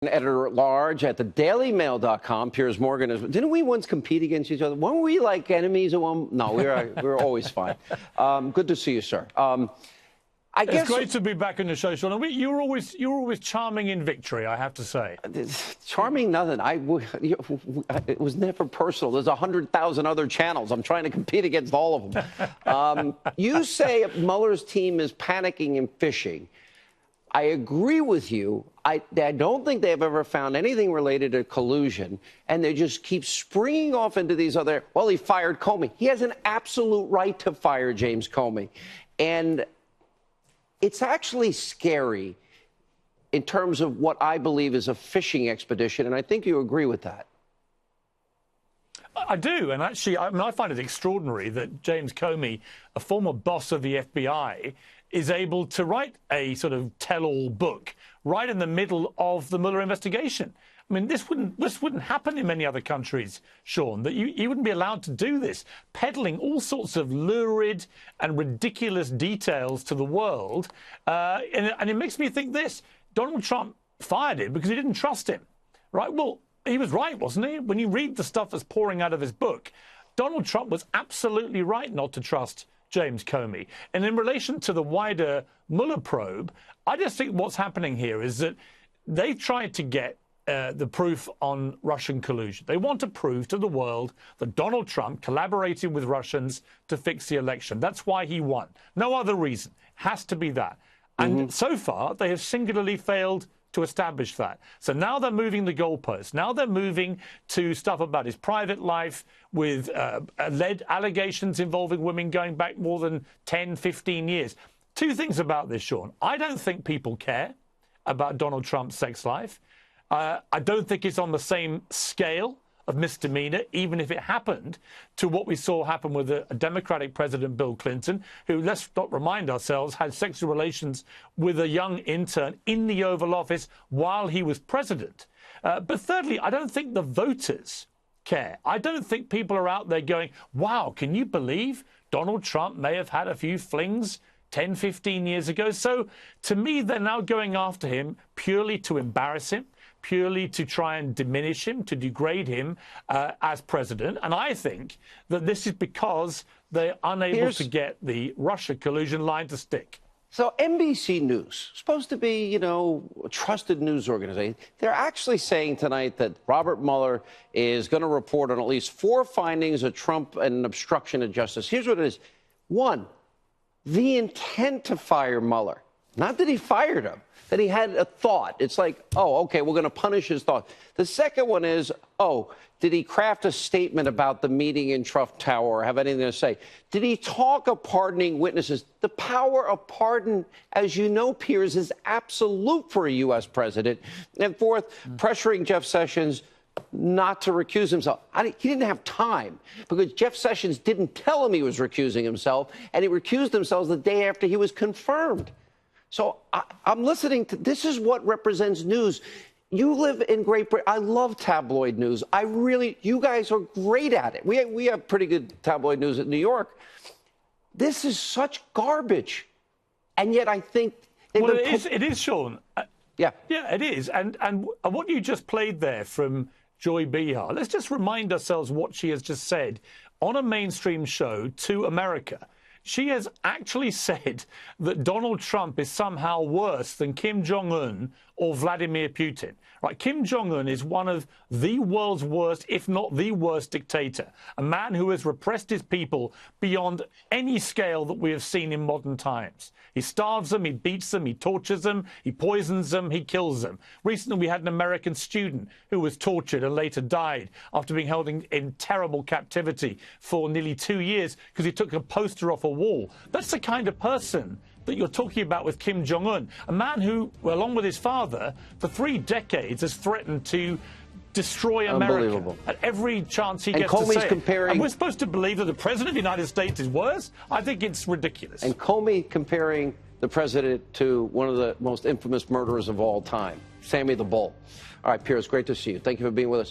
Editor-at-large at thedailymail.com. Piers Morgan is. Didn't we once compete against each other? Weren't we like enemies at one? No, we were always fine. Good to see you, sir. I guess it's great to be back on the show, Sean. You were always charming in victory, I have to say. Charming, nothing. It was never personal. There's 100,000 other channels. I'm trying to compete against all of them. You say Mueller's team is panicking and fishing. I agree with you. I don't think they've ever found anything related to collusion, and they just keep springing off into these other, well, he fired Comey. He has an absolute right to fire James Comey. And it's actually scary in terms of what I believe is a fishing expedition, and I think you agree with that. I do, and actually, I find it extraordinary that James Comey, a former boss of the FBI, is able to write a sort of tell-all book right in the middle of the Mueller investigation. I mean, this wouldn't happen in many other countries, Sean, that you wouldn't be allowed to do this, peddling all sorts of lurid and ridiculous details to the world. And it makes me think this. Donald Trump fired him because he didn't trust him, right? Well, he was right, wasn't he? When you read the stuff that's pouring out of his book, Donald Trump was absolutely right not to trust James Comey. And in relation to the wider Mueller probe, I just think what's happening here is that they tried to get the proof on Russian collusion. They want to prove to the world that Donald Trump collaborated with Russians to fix the election. That's why he won. No other reason. Has to be that. And so far, they have singularly failed to establish that. So now they're moving the goalposts. Now they're moving to stuff about his private life with alleged allegations involving women going back more than 10, 15 years. Two things about this, Sean. I don't think people care about Donald Trump's sex life. I don't think it's on the same scale of misdemeanor, even if it happened, to what we saw happen with a Democratic President, Bill Clinton, who, let's not remind ourselves, had sexual relations with a young intern in the Oval Office while he was president. But thirdly, I don't think the voters care. I don't think people are out there going, wow, can you believe Donald Trump may have had a few flings 10, 15 years ago? So to me, they're now going after him purely to embarrass him, purely to try and diminish him, to degrade him as president. And I think that this is because they're unable to get the Russia collusion line to stick. So NBC News, supposed to be, you know, a trusted news organization, they're actually saying tonight that Robert Mueller is going to report on at least 4 findings of Trump and obstruction of justice. Here's what it is. 1, the intent to fire Mueller. Not that he fired him, that he had a thought. It's like, oh, okay, we're going to punish his thought. The second one is, oh, did he craft a statement about the meeting in Trump Tower or have anything to say? Did he talk of pardoning witnesses? The power of pardon, as you know, Piers, is absolute for a U.S. president. And fourth, pressuring Jeff Sessions not to recuse himself. He didn't have time because Jeff Sessions didn't tell him he was recusing himself, and he recused himself the day after he was confirmed. So I'm listening to this is what represents news. You live in Great Britain. I love tabloid news. You guys are great at it. We have pretty good tabloid news at New York. This is such garbage. And yet I think... Well, it is, Sean. Yeah. Yeah, it is. And what you just played there from Joy Behar, let's just remind ourselves what she has just said on a mainstream show to America. She has actually said that Donald Trump is somehow worse than Kim Jong-un or Vladimir Putin. Right? Kim Jong-un is one of the world's worst, if not the worst dictator, a man who has repressed his people beyond any scale that we have seen in modern times. He starves them, he beats them, he tortures them, he poisons them, he kills them. Recently, we had an American student who was tortured and later died after being held in terrible captivity for nearly 2 years because he took a poster off a wall. That's the kind of person that you're talking about with Kim Jong-un, a man who, well, along with his father, for 3 decades has threatened to destroy America at every chance he gets to say it. And we're supposed to believe that the President of the United States is worse? I think it's ridiculous. And Comey comparing the president to one of the most infamous murderers of all time, Sammy the Bull. All right, Piers, great to see you. Thank you for being with us.